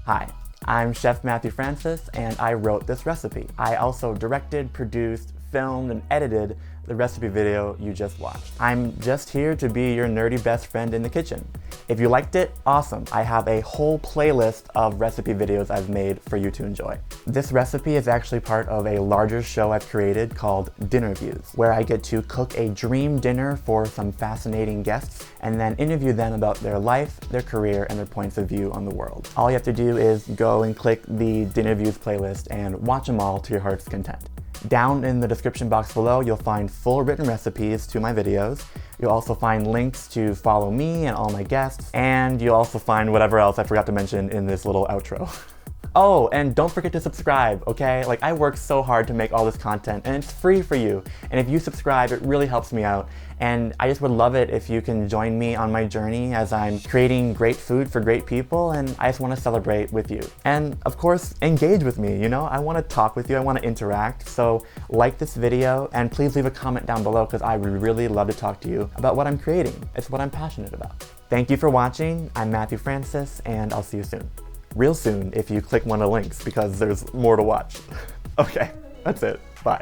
Hi, I'm Chef Matthew Francis, and I wrote this recipe. I also directed, produced, filmed, and edited the recipe video you just watched. I'm just here to be your nerdy best friend in the kitchen. If you liked it, awesome. I have a whole playlist of recipe videos I've made for you to enjoy. This recipe is actually part of a larger show I've created called DinnerViews, where I get to cook a dream dinner for some fascinating guests and then interview them about their life, their career, and their points of view on the world. All you have to do is go and click the DinnerViews playlist and watch them all to your heart's content. Down in the description box below, you'll find full written recipes to my videos. You'll also find links to follow me and all my guests, and you'll also find whatever else I forgot to mention in this little outro. Oh, and don't forget to subscribe, okay? Like, I work so hard to make all this content, and it's free for you. And if you subscribe, it really helps me out. And I just would love it if you can join me on my journey as I'm creating great food for great people, and I just want to celebrate with you. And of course, engage with me, you know? I want to talk with you, I want to interact. So like this video, and please leave a comment down below because I would really love to talk to you about what I'm creating. It's what I'm passionate about. Thank you for watching. I'm Matthew Francis, and I'll see you soon. Real soon if you click one of the links because there's more to watch. Okay, that's it. Bye.